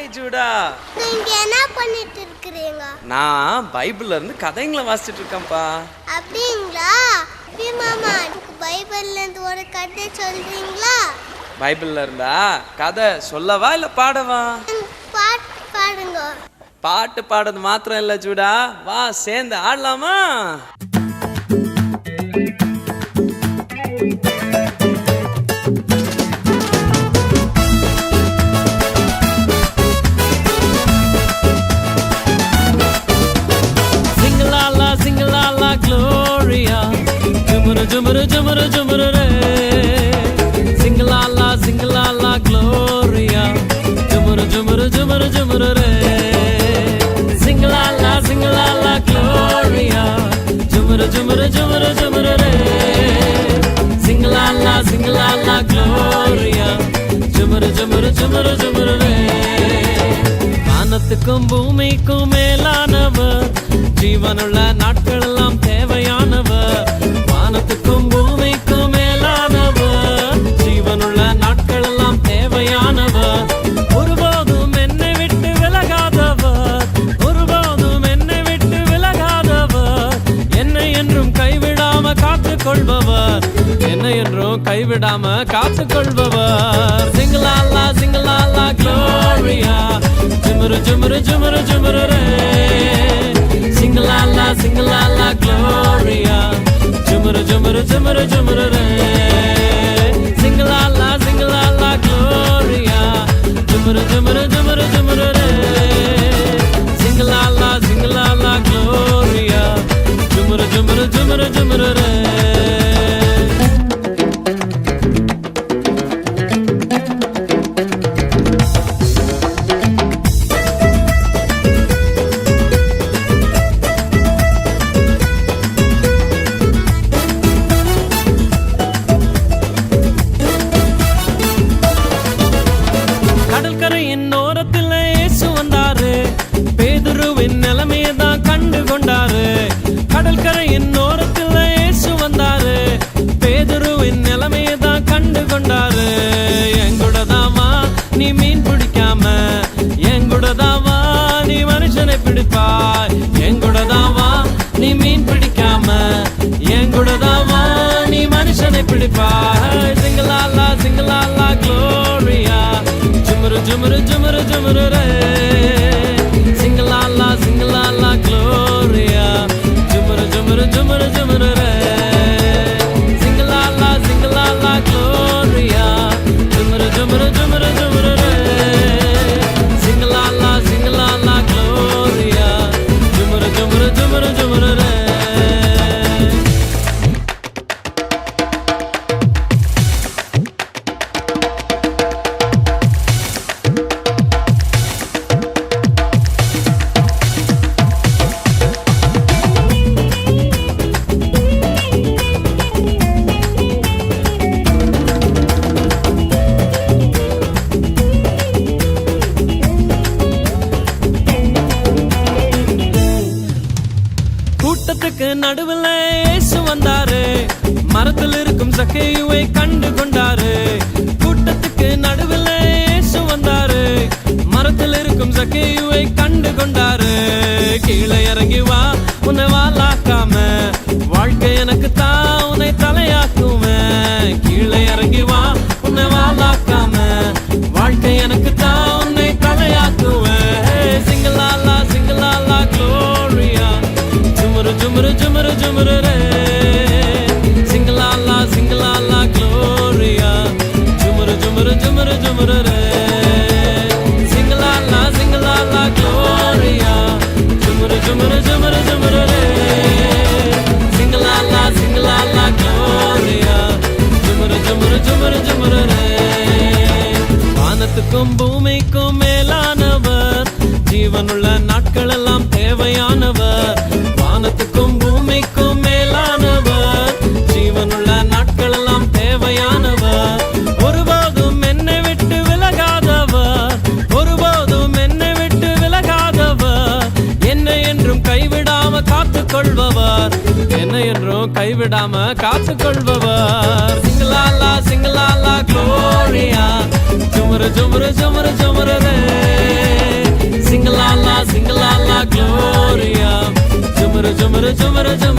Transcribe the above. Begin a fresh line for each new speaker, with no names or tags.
Hi Judah.
நீங்க என்ன பண்ணிட்டு இருக்கீங்க?
நான் பைபிள்ல இருந்து கதைங்களை வாசிச்சிட்டு இருக்கேன்ப்பா.
அப்படிங்களா? மாமா, பைபிள்ல இருந்து ஒரு கதை சொல்றீங்களா?
பைபிள்ல இருந்தா கதை சொல்லவா இல்ல பாடவா?
பாட்டு பாடுங்க.
பாட்டு பாடுறது மாத்திரம் இல்ல ஜூடா, வா சேர்ந்து ஆடலாமா? Jumuru jumuru jumuru re, sing la la gloria. Jumuru jumuru jumuru jumuru re, sing la la gloria. Jumuru jumuru jumuru jumuru re, sing la la gloria. Jumuru jumuru jumuru jumuru re. வானத்துக்கும் பூமிக்கும் மேலானவர், ஜீவனுள்ள நாட்கள் எல்லாம் தேவையானவர். வானத்துக்கும் பூமிக்கும் மேலானவர், ஜீவனுள்ள நாட்கள் எல்லாம் தேவையானவர். ஒருபோதும் என்னை விட்டு விலகாதவர், ஒருபோதும் என்னை விட்டு விலகாதவர். என்னை என்றும் கைவிடாம காத்துக் கொள்பவர், என்னை என்றும் கைவிடாம காத்துக் கொள்பவர். சிங்கலாலா சிங்கலாலா க்ளோரியா. ஜுமுரு ஜுமுரு ஜுமுரு ஜுமுரு ரே, சிங்கலாலா சிங்கலாலா Gloria. Jumuru jumuru jumuru jumuru re, sing la la gloria. Jumuru jumuru jumuru jumuru re, sing la la gloria. Jumuru jumuru jumuru jumuru re. கடற்கரையின் ஓரத்தில் இயேசு வந்தாரு, பேதுருவின் நிலைமையை தான் கண்டு கொண்டாரு. எங்கூடதாவா நீ மீன் பிடிக்காம, எங்கூடதாவா நீ மனுஷனை பிடிப்பாய். எங்கூடதாவா நீ மீன் பிடிக்காம, எங்கூடதாவா நீ மனுஷனை பிடிப்பாய். சிங்கலாலா சிங்கலாலா க்ளோரியா. ஜுமுரு ஜுமுரு ஜுமுரு ஜுமுரு ரே, சிங்கலாலா சிங்கலாலா Gloria. Jumuru jumuru jumuru jumuru re, sing la la gloria. Jumuru jumuru jumuru jumuru re, sing la la gloria. Jumuru jumuru jumuru jumuru re. கூட்டத்துக்கு நடுவில் இயேசு வந்தாரு, மரத்தில் இருக்கும் சக்கேயுவை கண்டு கொண்டாரு. கூட்டத்துக்கு நடுவில் இயேசு வந்தாரு, மரத்தில் இருக்கும் சக்கேயுவை கண்டு கொண்டாரு. கீழே இறங்கி வா, உன்னை வாலாக்காம, வாழ்க்கை எனக்கு தான் உன்னை தலையாக்குவேன். கீழே இறங்கி வா, உன்னை வாலாக்காம, வாழ்க்கை எனக்கு தான் உன்னை தலையாக்குவேன். சிங்கலாலா சிங்கலாலா Gloria. Jumuru jumuru jumuru jumuru re, sing la la gloria. Jumuru jumuru jumuru jumuru re, sing la la gloria. Jumuru jumuru jumuru jumuru re, sing la la gloria. Jumuru jumuru jumuru jumuru re. வானத்துக்கும் பூமிக்கும் மேலானவர், ஜீவனுள்ள நாட்கள் எல்லாம் தேவையானவர். வானத்துக்கும் பூமிக்கும் மேலானவர், ஜீவனுள்ள நாட்கள் எல்லாம் தேவையானவர். ஒருபோதும் என்னை விட்டு விலகாதவர், ஒருபோதும் என்னை விட்டு விலகாதவர். என்னை என்றும் கைவிடாம காத்துக் கொள்பவர், என்னை என்றும் கைவிடாம காத்துக் கொள்பவர். சிங்கலாலா gloria. Jumuru jumuru jumuru jumuru re. சிங்கலாலா சிங்கலாலா க்ளோரியா ஜுமரு ஜுமரு ஜுமரு ஜுமரு